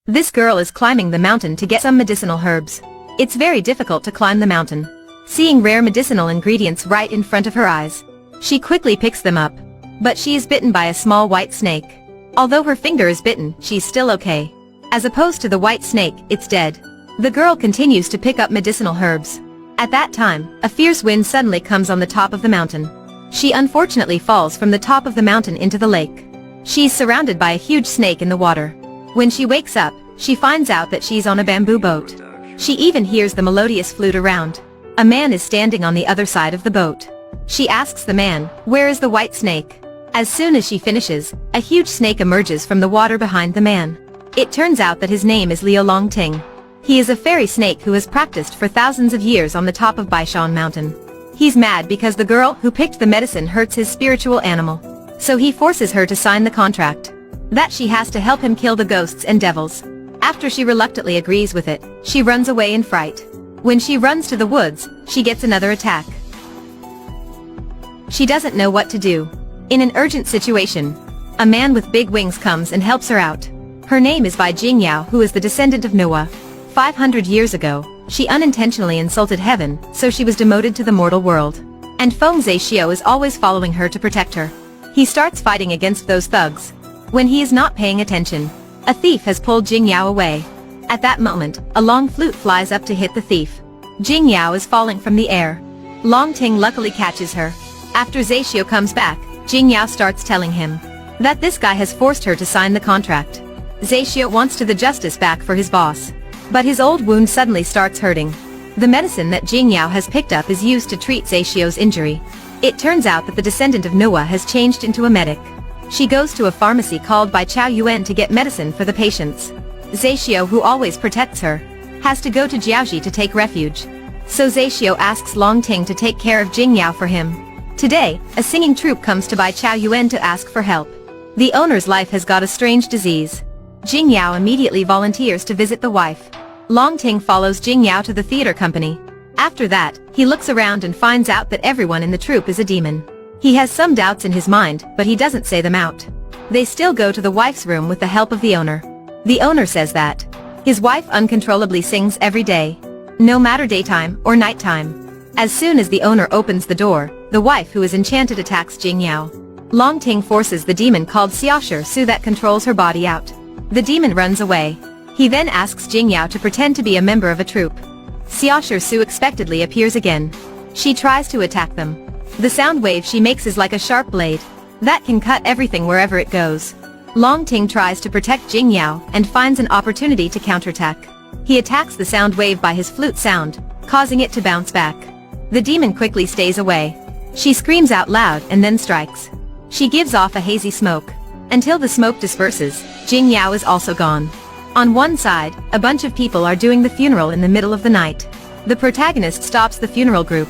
This girl is climbing the mountain to get some medicinal herbs. It's very difficult to climb the mountain. Seeing rare medicinal ingredients right in front of her eyes, she quickly picks them up. But she is bitten by a small white snake. Although her finger is bitten, she's still okay. As opposed to the white snake, it's dead. The girl continues to pick up medicinal herbs. At that time, a fierce wind suddenly comes on the top of the mountain. She unfortunately falls from the top of the mountain into the lake. She's surrounded by a huge snake in the water. When she wakes up, she finds out that she's on a bamboo boat. She even hears the melodious flute around. A man is standing on the other side of the boat. She asks the man, "Where is the white snake?" As soon as she finishes, a huge snake emerges from the water behind the man. It turns out that his name is Liu Longting. He is a fairy snake who has practiced for thousands of years on the top of Baishan Mountain. He's mad because the girl who picked the medicine hurts his spiritual animal. So he forces her to sign the contract. That she has to help him kill the ghosts and devils. After she reluctantly agrees with it, she runs away in fright. When she runs to the woods, she gets another attack. She doesn't know what to do. In an urgent situation, a man with big wings comes and helps her out. Her name is Bai Jingyao, who is the descendant of Noah. 500 years ago, she unintentionally insulted heaven, so she was demoted to the mortal world. And Feng Zhixiu is always following her to protect her. He starts fighting against those thugs. When he is not paying attention, a thief has pulled Jingyao away. At that moment, a long flute flies up to hit the thief. Jingyao is falling from the air. Longting luckily catches her. After Zhixiu comes back, Jingyao starts telling him that this guy has forced her to sign the contract. Zhixiu wants to the justice back for his boss. But his old wound suddenly starts hurting. The medicine that Jingyao has picked up is used to treat Zhixiu's injury. It turns out that the descendant of Noah has changed into a medic. She goes to a pharmacy called by Chao Yuan to get medicine for the patients. Zhixiu, who always protects her, has to go to Jiaoji to take refuge. So Zhixiu asks Longting to take care of Jingyao for him. Today, a singing troupe comes to Bai Chao Yuan to ask for help. The owner's life has got a strange disease. Jingyao immediately volunteers to visit the wife. Longting follows Jingyao to the theater company. After that, he looks around and finds out that everyone in the troupe is a demon. He has some doubts in his mind, but he doesn't say them out. They still go to the wife's room with the help of the owner. The owner says that his wife uncontrollably sings every day, no matter daytime or nighttime. As soon as the owner opens the door, the wife who is enchanted attacks Jingyao. Longting forces the demon called Xiaoshi Su that controls her body out. The demon runs away. He then asks Jingyao to pretend to be a member of a troupe. Xiaoshi Su expectedly appears again. She tries to attack them. The sound wave she makes is like a sharp blade that can cut everything wherever it goes. Longting tries to protect Jingyao and finds an opportunity to counterattack. He attacks the sound wave by his flute sound, causing it to bounce back. The demon quickly stays away. She screams out loud and then strikes. She gives off a hazy smoke. Until the smoke disperses, Jingyao is also gone. On one side, a bunch of people are doing the funeral in the middle of the night. The protagonist stops the funeral group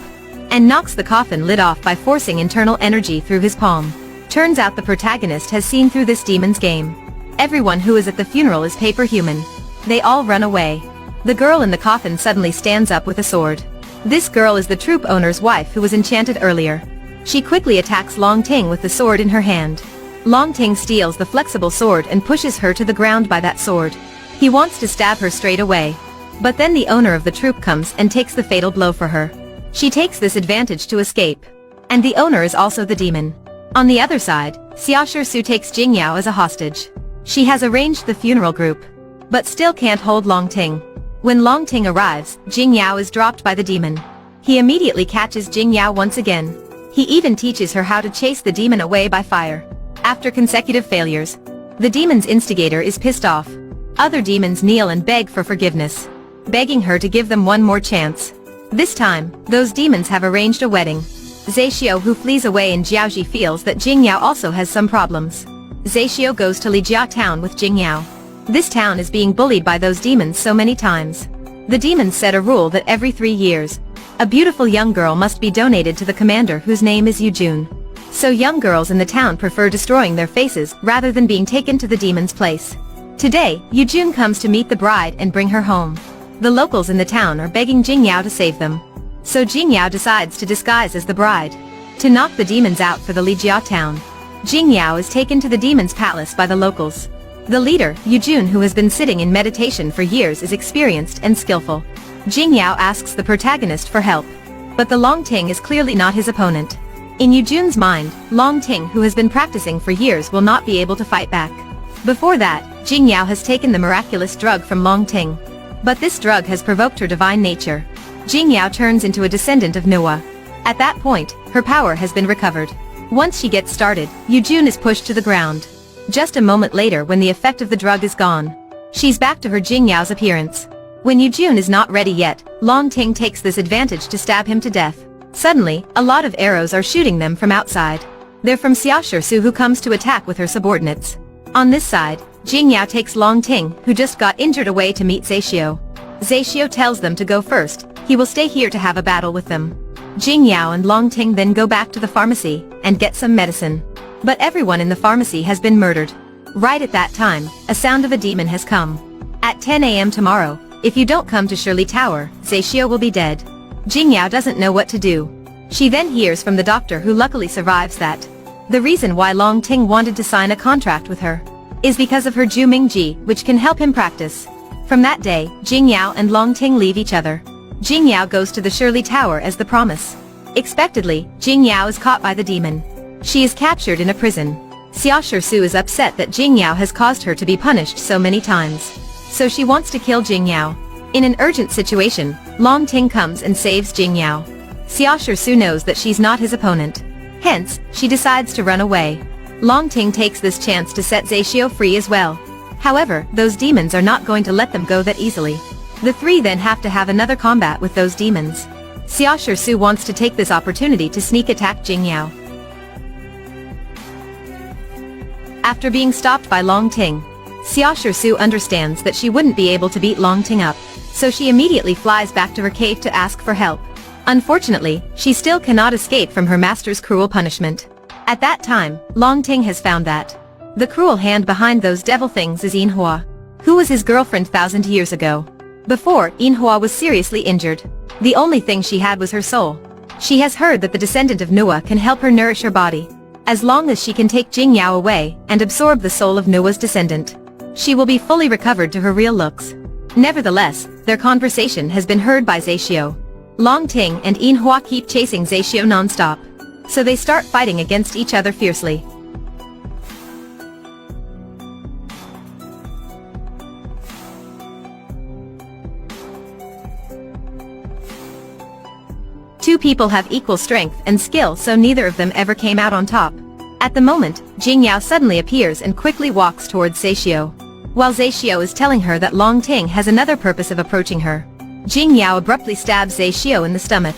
and knocks the coffin lid off by forcing internal energy through his palm. Turns out the protagonist has seen through this demon's game. Everyone who is at the funeral is paper human. They all run away. The girl in the coffin suddenly stands up with a sword. This girl is the troupe owner's wife who was enchanted earlier. She quickly attacks Longting with the sword in her hand. Longting steals the flexible sword and pushes her to the ground by that sword. He wants to stab her straight away. But then the owner of the troupe comes and takes the fatal blow for her. She takes this advantage to escape. And the owner is also the demon. On the other side, Xiaoshi Su takes Jingyao as a hostage. She has arranged the funeral group, but still can't hold Longting. When Longting arrives, Jingyao is dropped by the demon. He immediately catches Jingyao once again. He even teaches her how to chase the demon away by fire. After consecutive failures, the demon's instigator is pissed off. Other demons kneel and beg for forgiveness, begging her to give them one more chance. This time, those demons have arranged a wedding. Zhixiu, who flees away in Jiaoji, feels that Jingyao also has some problems. Zhixiu goes to Lijia town with Jingyao. This town is being bullied by those demons so many times. The demons set a rule that every 3 years, a beautiful young girl must be donated to the commander whose name is Yujun. So young girls in the town prefer destroying their faces rather than being taken to the demon's place. Today, Yujun comes to meet the bride and bring her home. The locals in the town are begging Jingyao to save them. So Jingyao decides to disguise as the bride, to knock the demons out for the Lijia town. Jingyao is taken to the demon's palace by the locals. The leader, Yujun, who has been sitting in meditation for years, is experienced and skillful. Jingyao asks the protagonist for help. But the Long Ting is clearly not his opponent. In Yujun's mind, Long Ting, who has been practicing for years, will not be able to fight back. Before that, Jingyao has taken the miraculous drug from Long Ting. But this drug has provoked her divine nature. Jingyao turns into a descendant of Noah. At that point, her power has been recovered. Once she gets started, Yujun is pushed to the ground. Just a moment later, when the effect of the drug is gone, she's back to her Jingyao's appearance. When Yujun is not ready yet, Long Ting takes this advantage to stab him to death. Suddenly, a lot of arrows are shooting them from outside. They're from Xiaoshi Su, who comes to attack with her subordinates. On this side, Jingyao takes Long Ting, who just got injured, away to meet Zaishio. Zaishio tells them to go first. He will stay here to have a battle with them. Jingyao and Long Ting then go back to the pharmacy and get some medicine. But everyone in the pharmacy has been murdered. Right at that time, a sound of a demon has come. At 10 a.m. tomorrow, if you don't come to Shirley Tower, Zaishio will be dead. Jingyao doesn't know what to do. She then hears from the doctor, who luckily survives, that the reason why Long Ting wanted to sign a contract with her is because of her Ju Ming Ji, which can help him practice. From that day, Jingyao and Long Ting leave each other. Jingyao goes to the Shirley Tower as the promise. Expectedly, Jingyao is caught by the demon. She is captured in a prison. Xiaoshi Su is upset that Jingyao has caused her to be punished so many times. So she wants to kill Jingyao. In an urgent situation, Long Ting comes and saves Jingyao. Xiaoshi Su knows that she's not his opponent. Hence, she decides to run away. Long Ting takes this chance to set Zaishio free as well. However, those demons are not going to let them go that easily. The three then have to have another combat with those demons. Xiaoshi Su wants to take this opportunity to sneak attack Jingyao. After being stopped by Long Ting, Xiaoshi Su understands that she wouldn't be able to beat Long Ting up, so she immediately flies back to her cave to ask for help. Unfortunately, she still cannot escape from her master's cruel punishment. At that time, Long Ting has found that the cruel hand behind those devil things is Yin Hua, who was his girlfriend 1,000 years ago. Before, Yin Hua was seriously injured. The only thing she had was her soul. She has heard that the descendant of Noah can help her nourish her body. As long as she can take Jingyao away and absorb the soul of Noah's descendant, she will be fully recovered to her real looks. Nevertheless, their conversation has been heard by Zaishio. Long Ting and Yin Hua keep chasing Zaishio non-stop. So they start fighting against each other fiercely. Two people have equal strength and skill, so neither of them ever came out on top. At the moment, Jingyao suddenly appears and quickly walks towards Zaishio. While Zaishio is telling her that Long Ting has another purpose of approaching her, Jingyao abruptly stabs Zaishio in the stomach.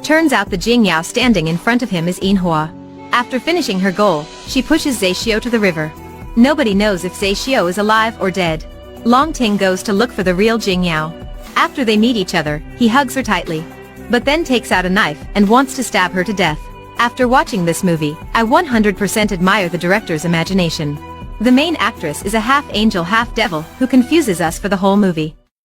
Turns out the Jingyao standing in front of him is Yin Hua. After finishing her goal, she pushes Zaishio to the river. Nobody knows if Zaishio is alive or dead. Long Ting goes to look for the real Jingyao. After they meet each other, he hugs her tightly, but then takes out a knife and wants to stab her to death. After watching this movie, I 100% admire the director's imagination. The main actress is a half angel, half devil, who confuses us for the whole movie.